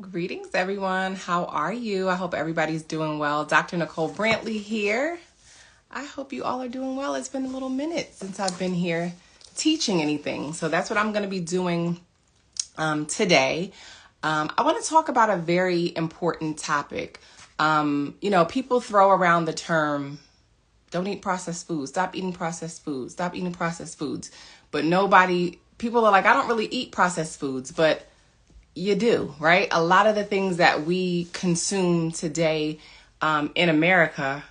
Greetings, everyone. How are you? I hope everybody's doing well. Dr. Nicole Brantley here. I hope you all are doing well. It's been a little minute since I've been here teaching anything. So that's what I'm going to be doing today. I want to talk about a very important topic. People throw around the term, don't eat processed foods, stop eating processed foods, stop eating processed foods. But people are like, I don't really eat processed foods, but you do, right? A lot of the things that we consume today in America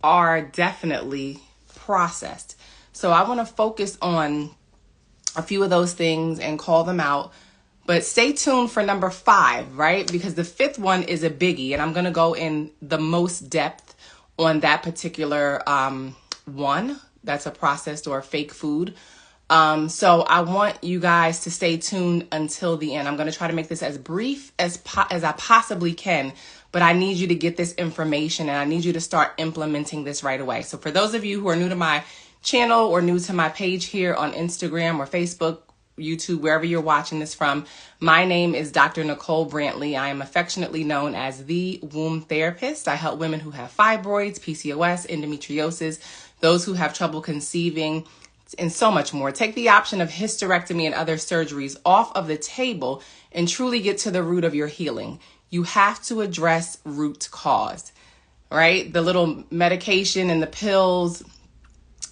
are definitely processed. So I want to focus on a few of those things and call them out. But stay tuned for number 5, right? Because the 5th one is a biggie, and I'm going to go in the most depth on that particular one. That's a processed or a fake food. So I want you guys to stay tuned until the end. I'm going to try to make this as brief as I possibly can, but I need you to get this information and I need you to start implementing this right away. So for those of you who are new to my channel or new to my page here on Instagram or Facebook, YouTube, wherever you're watching this from, my name is Dr. Nicole Brantley. I am affectionately known as the womb therapist. I help women who have fibroids, PCOS, endometriosis, those who have trouble conceiving, and so much more. Take the option of hysterectomy and other surgeries off of the table and truly get to the root of your healing. You have to address root cause, right? The little medication and the pills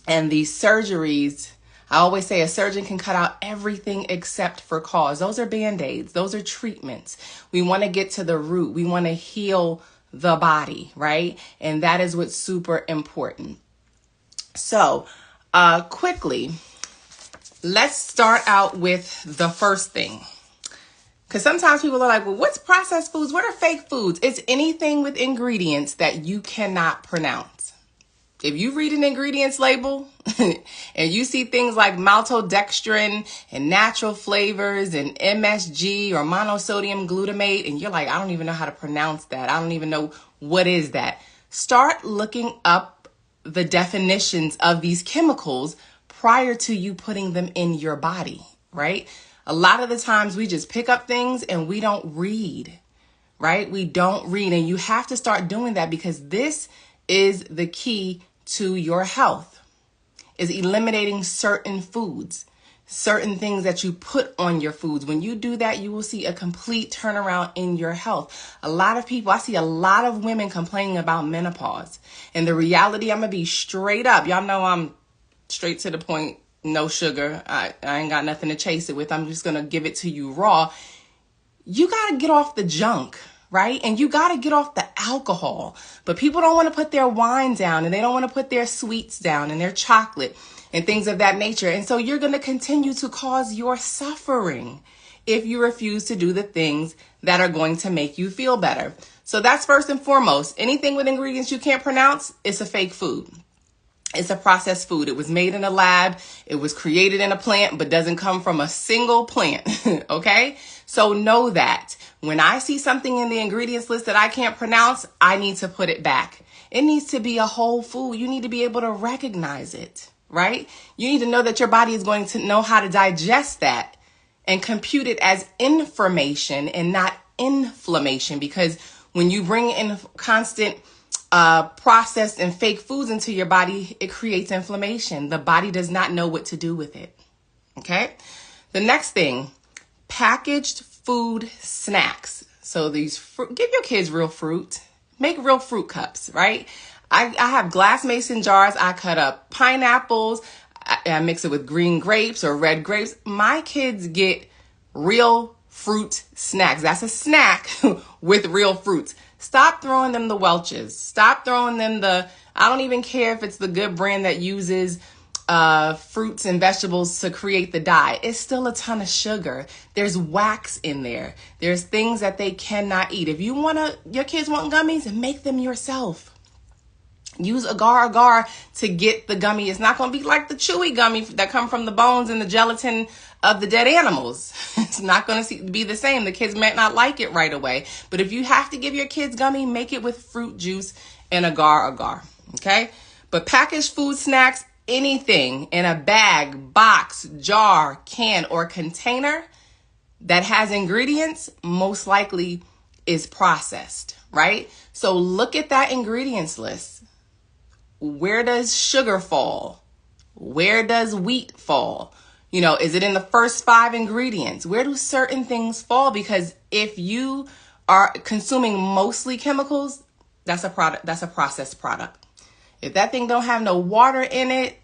and the surgeries, I always say a surgeon can cut out everything except for cause. Those are Band-Aids. Those are treatments. We want to get to the root. We want to heal the body, right? And that is what's super important. So, quickly, let's start out with the first thing. Because sometimes people are like, well, what's processed foods? What are fake foods? It's anything with ingredients that you cannot pronounce. If you read an ingredients label and you see things like maltodextrin and natural flavors and MSG or monosodium glutamate, and you're like, I don't even know how to pronounce that. I don't even know what is that. Start looking up the definitions of these chemicals prior to you putting them in your body, right? A lot of the times we just pick up things and we don't read, right? We don't read, and you have to start doing that because this is the key to your health, is eliminating certain foods, certain things that you put on your foods. When you do that, you will see a complete turnaround in your health. I see a lot of women complaining about menopause. And the reality, I'm going to be straight up. Y'all know I'm straight to the point, no sugar. I ain't got nothing to chase it with. I'm just going to give it to you raw. You got to get off the junk, right? And you got to get off the alcohol. But people don't want to put their wine down, and they don't want to put their sweets down and their chocolate and things of that nature. And so you're going to continue to cause your suffering if you refuse to do the things that are going to make you feel better. So that's first and foremost. Anything with ingredients you can't pronounce, it's a fake food. It's a processed food. It was made in a lab. It was created in a plant, but doesn't come from a single plant. Okay? So know that when I see something in the ingredients list that I can't pronounce, I need to put it back. It needs to be a whole food. You need to be able to recognize it, right? You need to know that your body is going to know how to digest that and compute it as information and not inflammation. Because when you bring in constant processed and fake foods into your body, it creates inflammation. The body does not know what to do with it. Okay. The next thing, packaged food snacks. So give your kids real fruit, make real fruit cups, right? I have glass mason jars. I cut up pineapples. I mix it with green grapes or red grapes. My kids get real fruit snacks. That's a snack with real fruits. Stop throwing them the Welch's. Stop throwing them I don't even care if it's the good brand that uses fruits and vegetables to create the dye. It's still a ton of sugar. There's wax in there. There's things that they cannot eat. If your kids want gummies, make them yourself. Use agar-agar to get the gummy. It's not going to be like the chewy gummy that come from the bones and the gelatin of the dead animals. It's not going to be the same. The kids might not like it right away. But if you have to give your kids gummy, make it with fruit juice and agar-agar. Okay? But packaged food snacks, anything in a bag, box, jar, can, or container, that has ingredients most likely is processed, right? So look at that ingredients list. Where does sugar fall? Where does wheat fall? You know, is it in the first 5 ingredients? Where do certain things fall? Because if you are consuming mostly chemicals, that's a product, that's a processed product. If that thing don't have no water in it,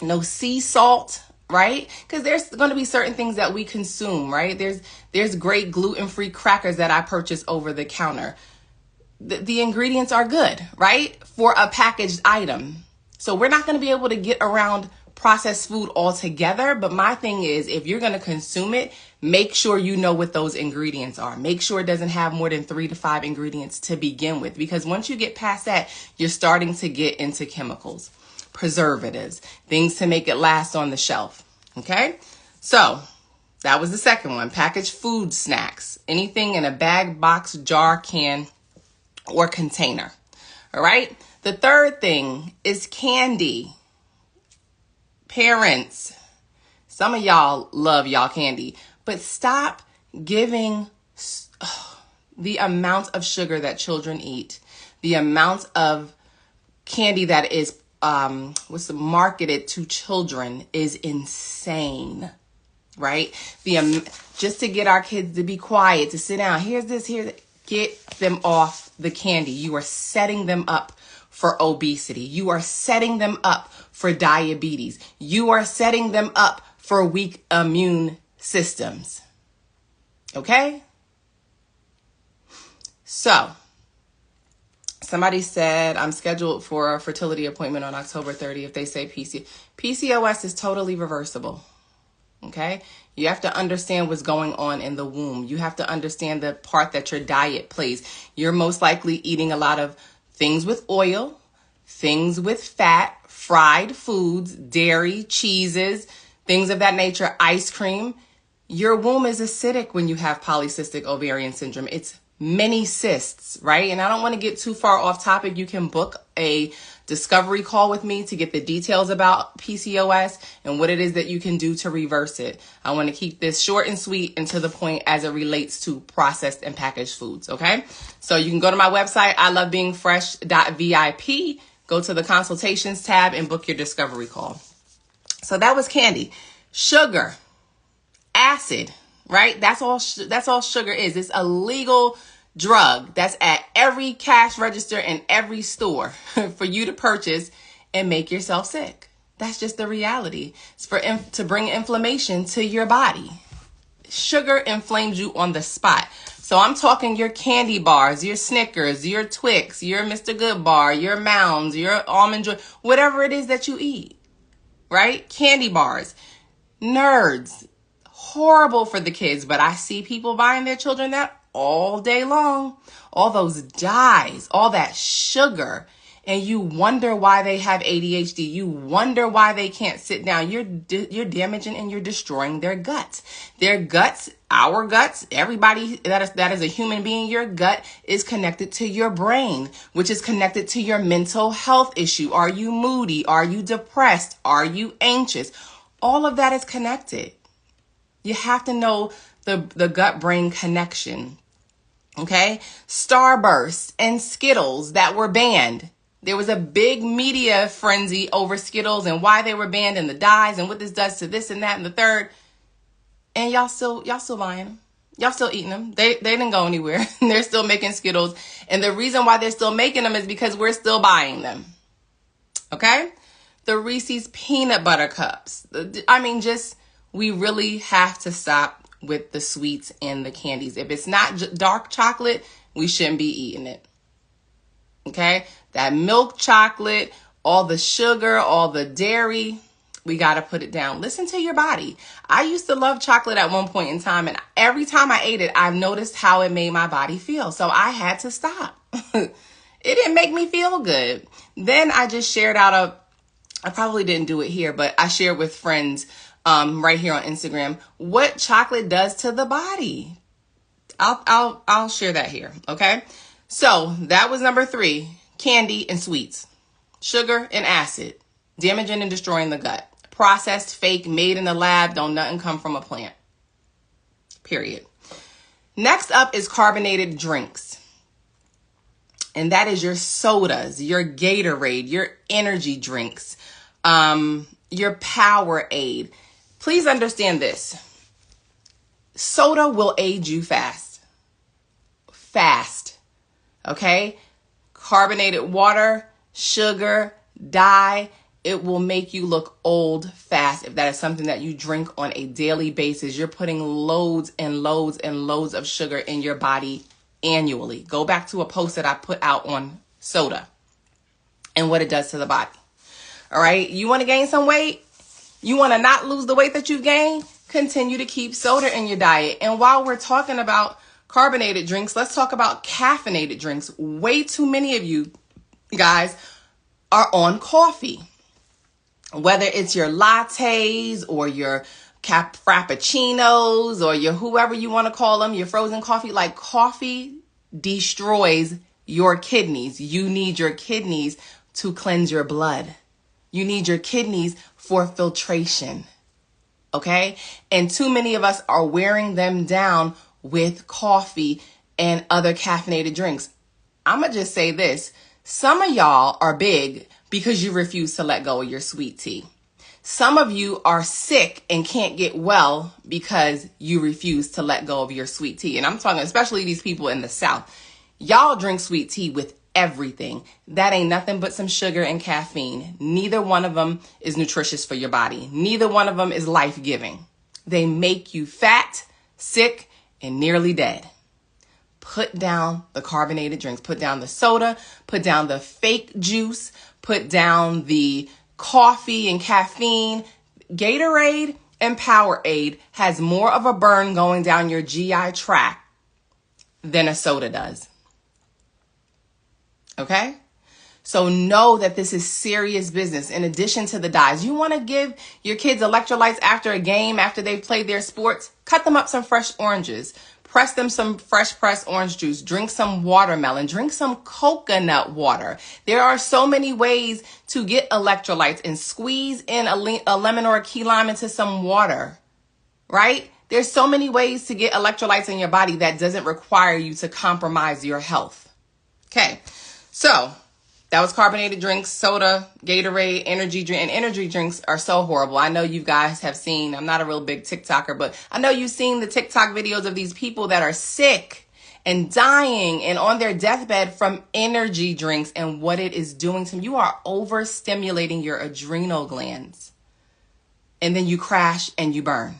no sea salt, right? Because there's going to be certain things that we consume, right? There's great gluten-free crackers that I purchase over the counter. The ingredients are good, right? For a packaged item. So we're not going to be able to get around processed food altogether. But my thing is, if you're going to consume it, make sure you know what those ingredients are. Make sure it doesn't have more than 3 to 5 ingredients to begin with. Because once you get past that, you're starting to get into chemicals, preservatives, things to make it last on the shelf. Okay? So that was the second one. Packaged food snacks. Anything in a bag, box, jar, can, or container. All right. The third thing is candy. Parents, some of y'all love y'all candy, but stop giving the amount of sugar that children eat, the amount of candy that is marketed to children is insane, right? Just to get our kids to be quiet, to sit down. Here's this, get them off the candy. You are setting them up for obesity. You are setting them up for diabetes. You are setting them up for weak immune systems. Okay? So, somebody said, I'm scheduled for a fertility appointment on October 30th. They say PCOS is totally reversible. Okay? You have to understand what's going on in the womb. You have to understand the part that your diet plays. You're most likely eating a lot of things with oil, things with fat, fried foods, dairy, cheeses, things of that nature, ice cream. Your womb is acidic when you have polycystic ovarian syndrome. It's many cysts, right? And I don't want to get too far off topic. You can book a discovery call with me to get the details about PCOS and what it is that you can do to reverse it. I want to keep this short and sweet and to the point as it relates to processed and packaged foods, okay? So you can go to my website, ilovebeingfresh.vip, go to the consultations tab and book your discovery call. So that was candy. Sugar, acid, right? That's all sugar is. It's a legal drug that's at every cash register in every store for you to purchase and make yourself sick. That's just the reality. It's to bring inflammation to your body. Sugar inflames you on the spot. So I'm talking your candy bars, your Snickers, your Twix, your Mr. Good bar, your Mounds, your Almond Joy, whatever it is that you eat, right? Candy bars, nerds, horrible for the kids, but I see people buying their children that all day long. All those dyes, all that sugar, and you wonder why they have ADHD. You wonder why they can't sit down. You're damaging and you're destroying their guts. Their guts, our guts, everybody that is a human being, your gut is connected to your brain, which is connected to your mental health issue. Are you moody? Are you depressed? Are you anxious? All of that is connected. You have to know the gut-brain connection. Okay? Starburst and Skittles that were banned. There was a big media frenzy over Skittles and why they were banned and the dyes and what this does to this and that and the third. And y'all still buying them. Y'all still eating them. They didn't go anywhere. They're still making Skittles. And the reason why they're still making them is because we're still buying them. Okay? The Reese's peanut butter cups. We really have to stop with the sweets and the candies. If it's not dark chocolate, we shouldn't be eating it. Okay? That milk chocolate, all the sugar, all the dairy, we got to put it down. Listen to your body. I used to love chocolate at one point in time, and every time I ate it, I've noticed how it made my body feel. So I had to stop. It didn't make me feel good. Then I just shared I probably didn't do it here, but I shared with friends right here on Instagram what chocolate does to the body. I'll share that here. Okay. So that was number 3, candy and sweets, sugar and acid, damaging and destroying the gut, processed, fake, made in the lab. Don't nothing come from a plant. period. Next up is carbonated drinks. And that is your sodas, your Gatorade, your energy drinks, your Powerade. Please understand this. Soda will age you fast. Fast. Okay? Carbonated water, sugar, dye, it will make you look old fast. If that is something that you drink on a daily basis, you're putting loads and loads and loads of sugar in your body annually. Go back to a post that I put out on soda and what it does to the body. All right. You want to gain some weight? You want to not lose the weight that you've gained? Continue to keep soda in your diet. And while we're talking about carbonated drinks, let's talk about caffeinated drinks. Way too many of you guys are on coffee. Whether it's your lattes or your frappuccinos or your whoever you want to call them, your frozen coffee, like coffee destroys your kidneys. You need your kidneys to cleanse your blood. You need your kidneys for filtration. Okay? And too many of us are wearing them down with coffee and other caffeinated drinks. I'm going to just say this. Some of y'all are big because you refuse to let go of your sweet tea. Some of you are sick and can't get well because you refuse to let go of your sweet tea. And I'm talking especially these people in the South. Y'all drink sweet tea with everything. That ain't nothing but some sugar and caffeine. Neither one of them is nutritious for your body. Neither one of them is life-giving. They make you fat, sick, and nearly dead. Put down the carbonated drinks. Put down the soda. Put down the fake juice. Put down the coffee and caffeine. Gatorade and Powerade has more of a burn going down your GI tract than a soda does. Okay? So know that this is serious business. In addition to the dyes, you want to give your kids electrolytes after a game, after they've played their sports, cut them up some fresh oranges. Press them some fresh pressed orange juice. Drink some watermelon. Drink some coconut water. There are so many ways to get electrolytes, and squeeze in a lemon or a key lime into some water, right? There's so many ways to get electrolytes in your body that doesn't require you to compromise your health. Okay, so that was carbonated drinks, soda, Gatorade, energy drink. And energy drinks are so horrible. I know you guys have seen, I'm not a real big TikToker, but I know you've seen the TikTok videos of these people that are sick and dying and on their deathbed from energy drinks and what it is doing to them. You are overstimulating your adrenal glands. And then you crash and you burn.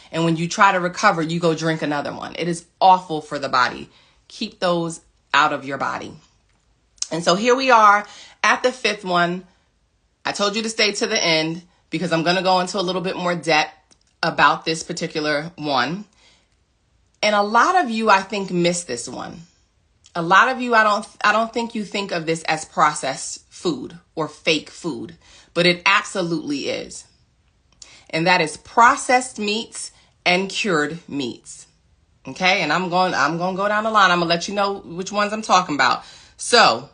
And when you try to recover, you go drink another one. It is awful for the body. Keep those out of your body. And so here we are at the fifth one. I told you to stay to the end because I'm going to go into a little bit more depth about this particular one. And a lot of you, I think, miss this one. A lot of you, I don't think you think of this as processed food or fake food, but it absolutely is. And that is processed meats and cured meats. Okay? And I'm going to go down the line. I'm going to let you know which ones I'm talking about. So,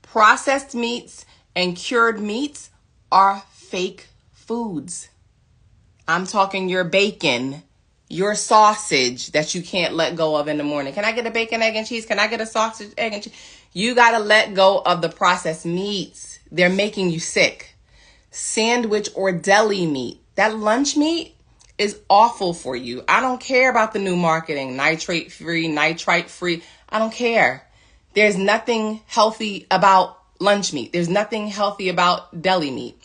processed meats and cured meats are fake foods. I'm talking your bacon, your sausage that you can't let go of in the morning. Can I get a bacon, egg, and cheese? Can I get a sausage, egg, and cheese? You got to let go of the processed meats. They're making you sick. Sandwich or deli meat. That lunch meat is awful for you. I don't care about the new marketing. Nitrate-free, nitrite-free. I don't care. There's nothing healthy about lunch meat. There's nothing healthy about deli meat.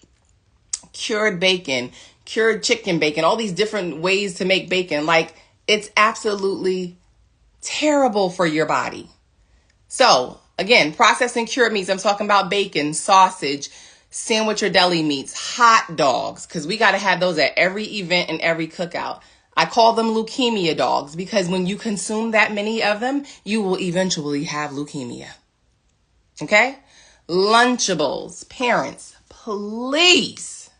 Cured bacon, cured chicken bacon, all these different ways to make bacon. Like, it's absolutely terrible for your body. So, again, processed and cured meats. I'm talking about bacon, sausage, sandwich or deli meats, hot dogs, because we got to have those at every event and every cookout. I call them leukemia dogs because when you consume that many of them, you will eventually have leukemia. Okay? Lunchables. Parents, please,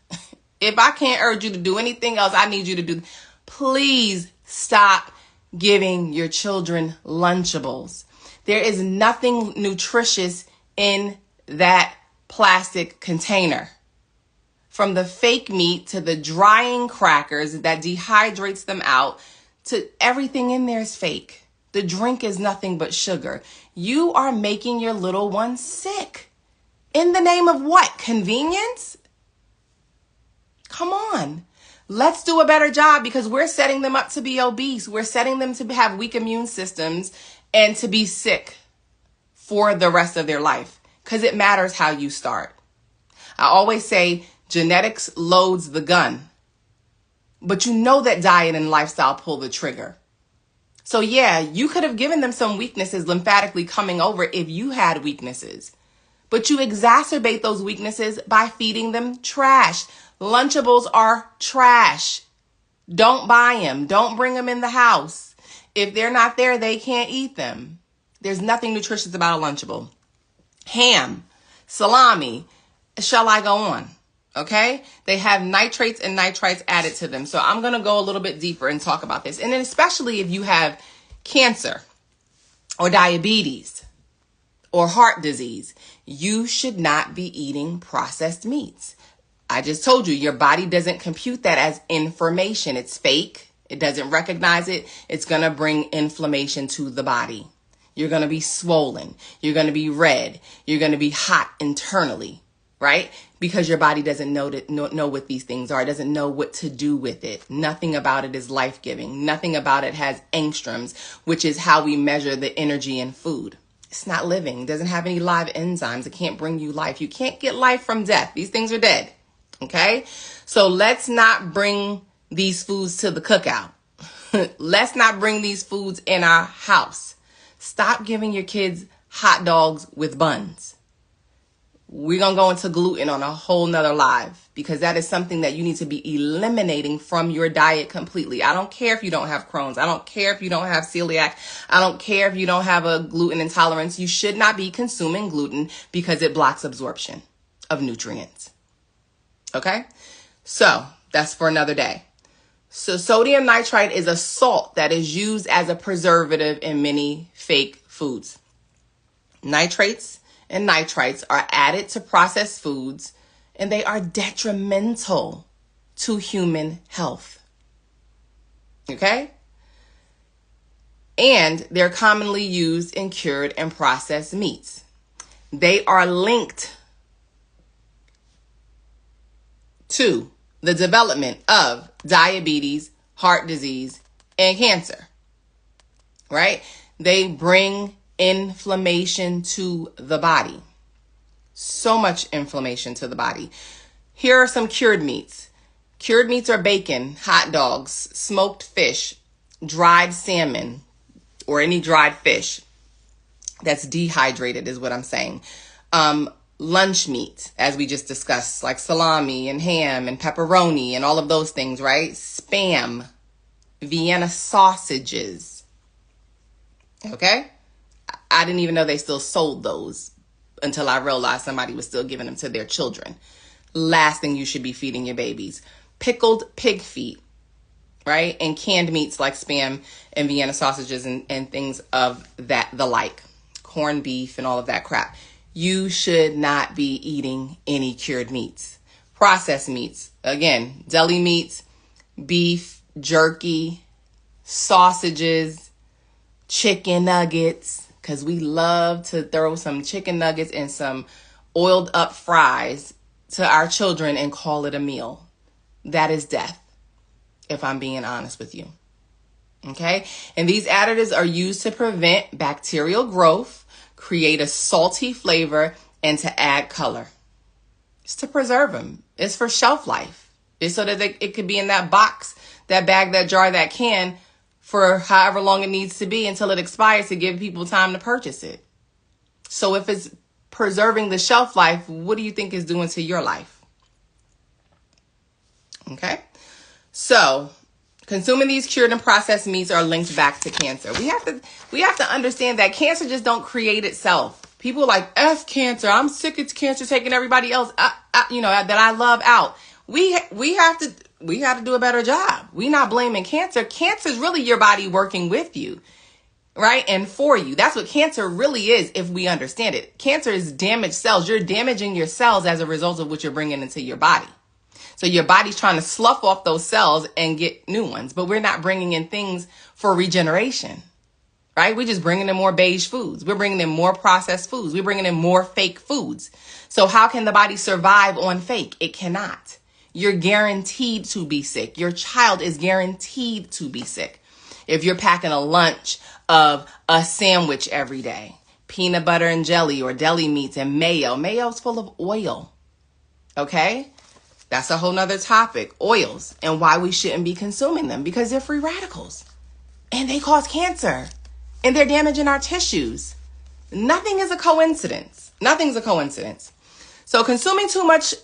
if I can't urge you to do anything else, I need you to do, please stop giving your children Lunchables. There is nothing nutritious in that plastic container. From the fake meat to the drying crackers that dehydrates them out everything in there is fake. The drink is nothing but sugar. You are making your little ones sick. In the name of what? Convenience? Come on. Let's do a better job, because we're setting them up to be obese. We're setting them to have weak immune systems and to be sick for the rest of their life, because it matters how you start. I always say genetics loads the gun, but you know that diet and lifestyle pull the trigger. So yeah, you could have given them some weaknesses lymphatically coming over if you had weaknesses, but you exacerbate those weaknesses by feeding them trash. Lunchables are trash. Don't buy them. Don't bring them in the house. If they're not there, they can't eat them. There's nothing nutritious about a Lunchable. Ham, salami, shall I go on? Okay? They have nitrates and nitrites added to them. So I'm going to go a little bit deeper and talk about this. And then especially if you have cancer or diabetes or heart disease, you should not be eating processed meats. I just told you, your body doesn't compute that as information. It's fake. It doesn't recognize it. It's going to bring inflammation to the body. You're going to be swollen. You're going to be red. You're going to be hot internally, right? Because your body doesn't know what these things are. It doesn't know what to do with it. Nothing about it is life-giving. Nothing about it has angstroms, which is how we measure the energy in food. It's not living. It doesn't have any live enzymes. It can't bring you life. You can't get life from death. These things are dead. Okay, so let's not bring these foods to the cookout. Let's not bring these foods in our house. Stop giving your kids hot dogs with buns. We're going to go into gluten on a whole nother live, because that is something that you need to be eliminating from your diet completely. I don't care if you don't have Crohn's. I don't care if you don't have celiac. I don't care if you don't have a gluten intolerance. You should not be consuming gluten because it blocks absorption of nutrients. Okay, so that's for another day. So sodium nitrite is a salt that is used as a preservative in many fake foods. Nitrates and nitrites are added to processed foods, and they are detrimental to human health. Okay? And they're commonly used in cured and processed meats. They are linked to the development of diabetes, heart disease, and cancer, right? They bring inflammation to the body. So much inflammation to the body. Here are some cured meats. Cured meats are bacon, hot dogs, smoked fish, dried salmon, or any dried fish that's dehydrated is what I'm saying. Lunch meat, as we just discussed, like salami and ham and pepperoni and all of those things, right? Spam, Vienna sausages. Okay? I didn't even know they still sold those until I realized somebody was still giving them to their children. Last thing you should be feeding your babies. Pickled pig feet, right? And canned meats like Spam and Vienna sausages and things of the like. Corned beef and all of that crap. You should not be eating any cured meats. Processed meats, again, deli meats, beef, jerky, sausages, chicken nuggets, because we love to throw some chicken nuggets and some oiled up fries to our children and call it a meal. That is death, if I'm being honest with you. Okay? And these additives are used to prevent bacterial growth, create a salty flavor, and to add color. It's to preserve them. It's for shelf life. It's so that it could be in that box, that bag, that jar, that can for however long it needs to be until it expires to give people time to purchase it. So if it's preserving the shelf life, what do you think it's doing to your life? Okay? So consuming these cured and processed meats are linked back to cancer. We have to understand that cancer just don't create itself. People are like, F cancer. I'm sick of cancer taking everybody else, that I love out. We have to do a better job. We're not blaming cancer. Cancer is really your body working with you, right? And for you. That's what cancer really is if we understand it. Cancer is damaged cells. You're damaging your cells as a result of what you're bringing into your body. So your body's trying to slough off those cells and get new ones. But we're not bringing in things for regeneration, right? We're just bringing in more beige foods. We're bringing in more processed foods. We're bringing in more fake foods. So how can the body survive on fake? It cannot. You're guaranteed to be sick. Your child is guaranteed to be sick. If you're packing a lunch of a sandwich every day, peanut butter and jelly or deli meats and mayo. Mayo's full of oil. Okay? That's a whole nother topic. Oils and why we shouldn't be consuming them, because they're free radicals and they cause cancer and they're damaging our tissues. Nothing is a coincidence. Nothing's a coincidence. So consuming too much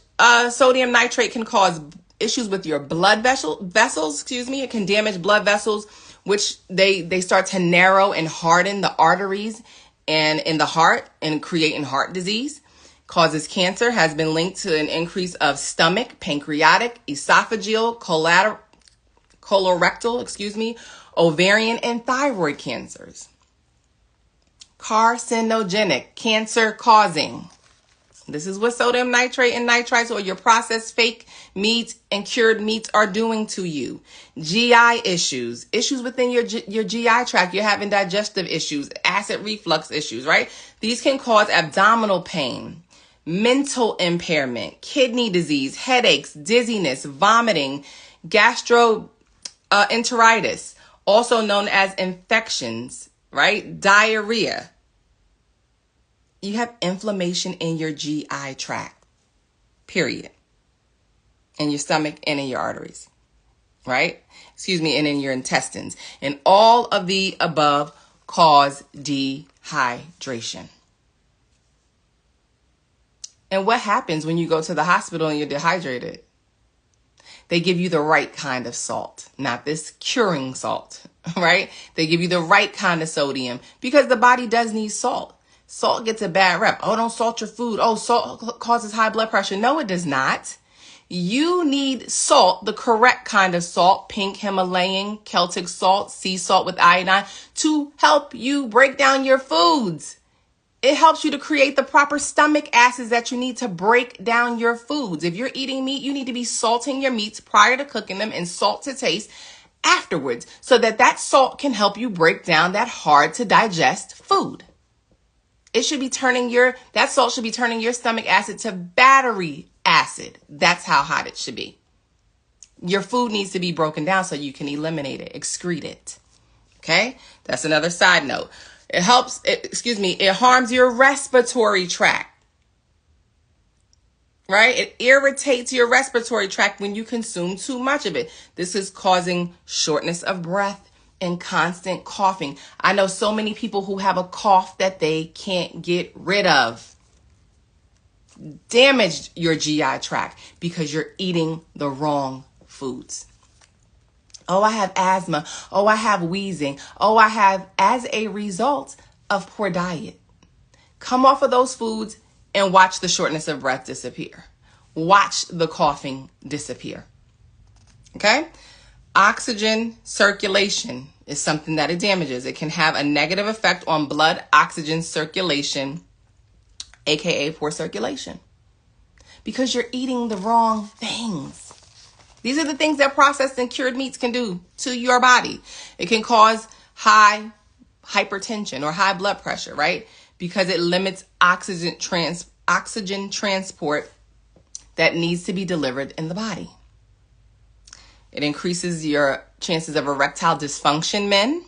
sodium nitrate can cause issues with your blood vessels. It can damage blood vessels, which they start to narrow and harden the arteries and in the heart and creating heart disease. Causes cancer, has been linked to an increase of stomach, pancreatic, esophageal, colorectal, ovarian, and thyroid cancers. Carcinogenic, cancer causing. This is what sodium nitrate and nitrites or your processed fake meats and cured meats are doing to you. GI issues within your GI tract. You're having digestive issues, acid reflux issues, right? These can cause abdominal pain, mental impairment, kidney disease, headaches, dizziness, vomiting, gastroenteritis, also known as infections, right? Diarrhea. You have inflammation in your GI tract, period. In your stomach and in your arteries, right? And in your intestines. And all of the above cause dehydration. And what happens when you go to the hospital and you're dehydrated? They give you the right kind of salt, not this curing salt, right? They give you the right kind of sodium because the body does need salt. Salt gets a bad rep. Oh, don't salt your food. Oh, salt causes high blood pressure. No, it does not. You need salt, the correct kind of salt, pink Himalayan, Celtic salt, sea salt with iodine, to help you break down your foods. It helps you to create the proper stomach acids that you need to break down your foods. If you're eating meat, you need to be salting your meats prior to cooking them and salt to taste afterwards so that salt can help you break down that hard to digest food. That salt should be turning your stomach acid to battery acid. That's how hot it should be. Your food needs to be broken down so you can eliminate it, excrete it. Okay? That's another side note. It harms your respiratory tract. Right? It irritates your respiratory tract when you consume too much of it. This is causing shortness of breath and constant coughing. I know so many people who have a cough that they can't get rid of. Damaged your GI tract because you're eating the wrong foods. Oh, I have asthma. Oh, I have wheezing. Oh, I have as a result of poor diet. Come off of those foods and watch the shortness of breath disappear. Watch the coughing disappear. Okay? Oxygen circulation is something that it damages. It can have a negative effect on blood oxygen circulation, aka poor circulation, because you're eating the wrong things. These are the things that processed and cured meats can do to your body. It can cause high hypertension or high blood pressure, right? Because it limits oxygen transport that needs to be delivered in the body. It increases your chances of erectile dysfunction, men,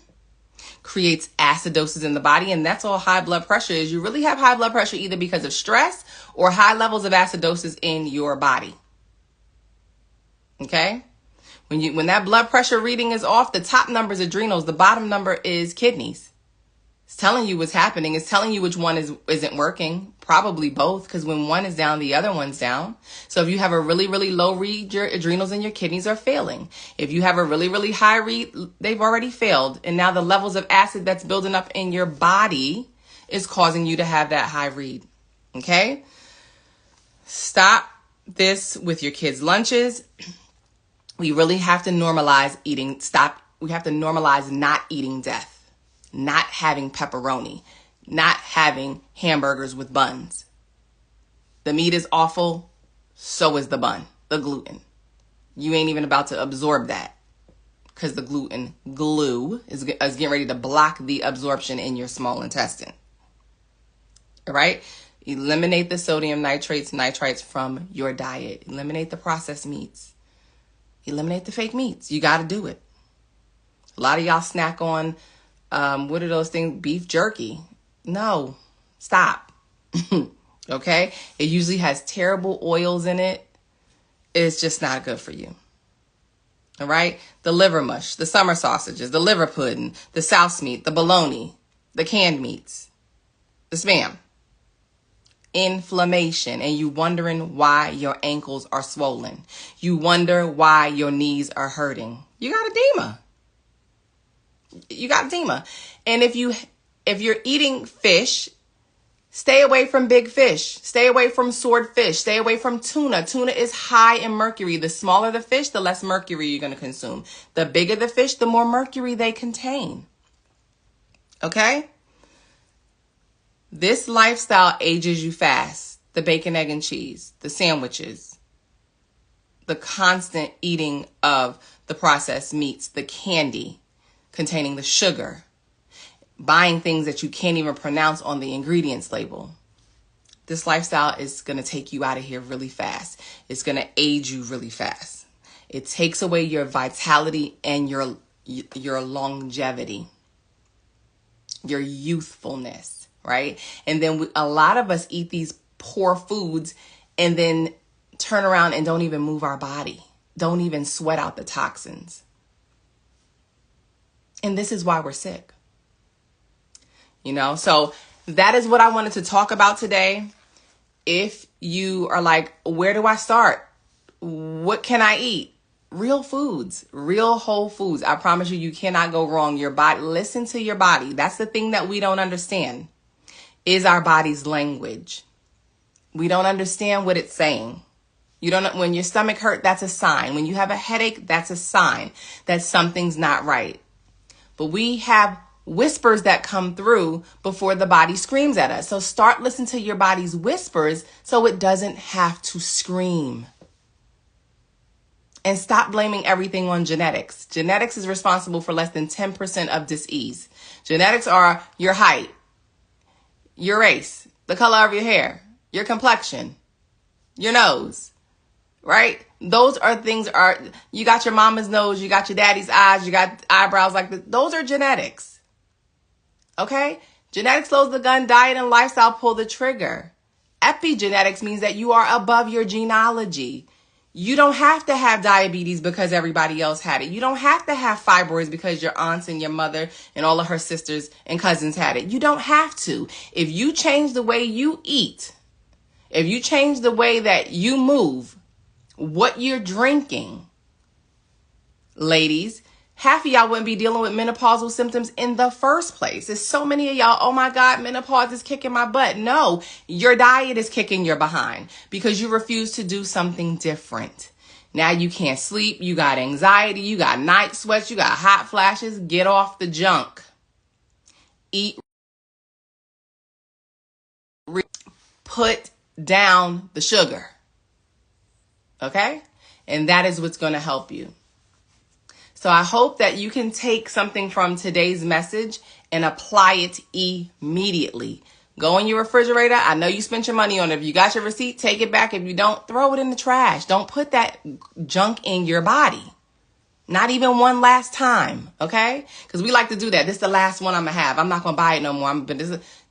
creates acidosis in the body, and that's all high blood pressure is. You really have high blood pressure either because of stress or high levels of acidosis in your body. Okay? When that blood pressure reading is off, the top number is adrenals, the bottom number is kidneys. It's telling you what's happening. It's telling you which one isn't working. Probably both, because when one is down, the other one's down. So if you have a really, really low read, your adrenals and your kidneys are failing. If you have a really, really high read, they've already failed. And now the levels of acid that's building up in your body is causing you to have that high read. Okay? Stop this with your kids' lunches. We really have to normalize eating. We have to normalize not eating death. Not having pepperoni, not having hamburgers with buns. The meat is awful, so is the bun, the gluten. You ain't even about to absorb that because the gluten glue is getting ready to block the absorption in your small intestine. All right? Eliminate the sodium nitrites from your diet. Eliminate the processed meats. Eliminate the fake meats. You got to do it. A lot of y'all snack on, what are those things? Beef jerky. No, stop. Okay? It usually has terrible oils in it. It's just not good for you. All right? The liver mush, the summer sausages, the liver pudding, the souse meat, the bologna, the canned meats, the Spam. Inflammation, and you wondering why your ankles are swollen. You wonder why your knees are hurting. You got edema. You got edema. And if you're eating fish, stay away from big fish. Stay away from swordfish. Stay away from tuna. Tuna is high in mercury. The smaller the fish, the less mercury you're going to consume. The bigger the fish, the more mercury they contain. Okay? This lifestyle ages you fast. The bacon, egg, and cheese, the sandwiches, the constant eating of the processed meats, the candy containing the sugar, buying things that you can't even pronounce on the ingredients label. This lifestyle is going to take you out of here really fast. It's going to age you really fast. It takes away your vitality and your longevity, your youthfulness. Right? And then a lot of us eat these poor foods and then turn around and don't even move our body. Don't even sweat out the toxins. And this is why we're sick. So that is what I wanted to talk about today. If you are like, where do I start? What can I eat? Real foods, real whole foods. I promise you cannot go wrong. Your body, listen to your body. That's the thing that we don't understand. Is our body's language. We don't understand what it's saying. When your stomach hurt, that's a sign. When you have a headache, that's a sign that something's not right. But we have whispers that come through before the body screams at us. So start listening to your body's whispers so it doesn't have to scream. And stop blaming everything on genetics. Genetics is responsible for less than 10% of disease. Genetics are your height, your race, the color of your hair, your complexion, your nose, right? Those are things you got your mama's nose, you got your daddy's eyes, you got eyebrows like this. Those are genetics. Okay? Genetics loads the gun, diet and lifestyle pull the trigger. Epigenetics means that you are above your genealogy. You don't have to have diabetes because everybody else had it. You don't have to have fibroids because your aunts and your mother and all of her sisters and cousins had it. You don't have to. If you change the way you eat, if you change the way that you move, what you're drinking, ladies, half of y'all wouldn't be dealing with menopausal symptoms in the first place. There's so many of y'all, oh my God, menopause is kicking my butt. No, your diet is kicking your behind because you refuse to do something different. Now you can't sleep, you got anxiety, you got night sweats, you got hot flashes. Get off the junk. Eat. Put down the sugar. Okay? And that is what's going to help you. So I hope that you can take something from today's message and apply it immediately. Go in your refrigerator. I know you spent your money on it. If you got your receipt, take it back. If you don't, throw it in the trash. Don't put that junk in your body. Not even one last time, okay? Because we like to do that. This is the last one I'm going to have. I'm not going to buy it no more.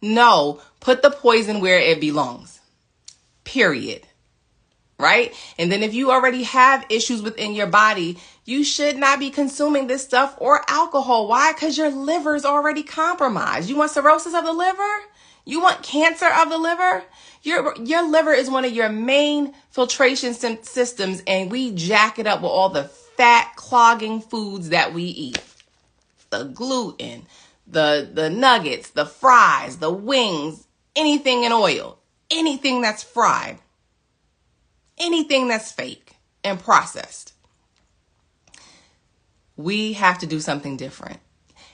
No, put the poison where it belongs. Period. Right? And then if you already have issues within your body, you should not be consuming this stuff or alcohol. Why? Because your liver is already compromised. You want cirrhosis of the liver? You want cancer of the liver? Your liver is one of your main filtration systems, and we jack it up with all the fat clogging foods that we eat. The gluten, the nuggets, the fries, the wings, anything in oil, anything that's fried. Anything that's fake and processed. We have to do something different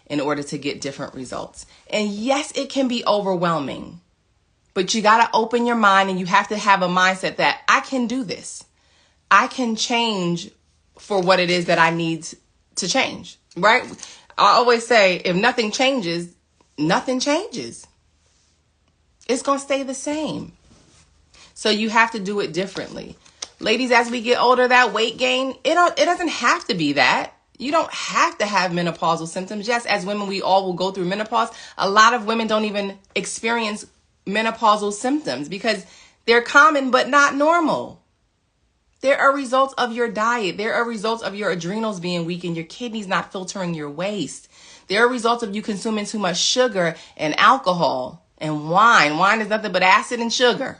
in order to get different results. And yes, it can be overwhelming, but you got to open your mind and you have to have a mindset that I can do this. I can change for what it is that I need to change, right? I always say, if nothing changes, nothing changes. It's going to stay the same. So you have to do it differently. Ladies, as we get older, that weight gain, it doesn't have to be that. You don't have to have menopausal symptoms. Yes, as women, we all will go through menopause. A lot of women don't even experience menopausal symptoms because they're common but not normal. There are results of your diet. There are results of your adrenals being weak and your kidneys not filtering your waste. There are results of you consuming too much sugar and alcohol and wine. Wine is nothing but acid and sugar.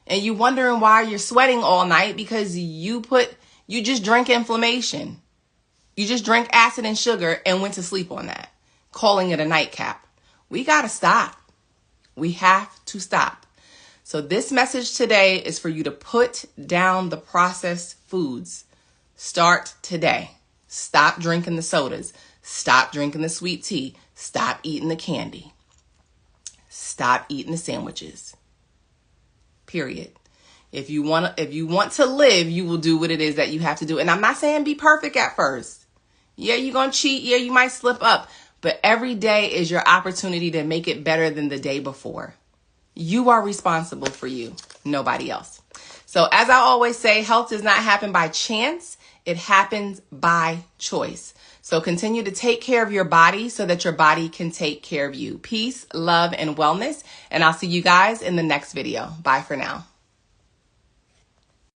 And you wondering why you're sweating all night because you just drank inflammation. You just drank acid and sugar and went to sleep on that, calling it a nightcap. We got to stop. We have to stop. So this message today is for you to put down the processed foods. Start today. Stop drinking the sodas. Stop drinking the sweet tea. Stop eating the candy. Stop eating the sandwiches. Period. If you want to live, you will do what it is that you have to do. And I'm not saying be perfect at first. Yeah, you're going to cheat. Yeah, you might slip up. But every day is your opportunity to make it better than the day before. You are responsible for you, nobody else. So as I always say, health does not happen by chance. It happens by choice. So continue to take care of your body so that your body can take care of you. Peace, love, and wellness. And I'll see you guys in the next video. Bye for now.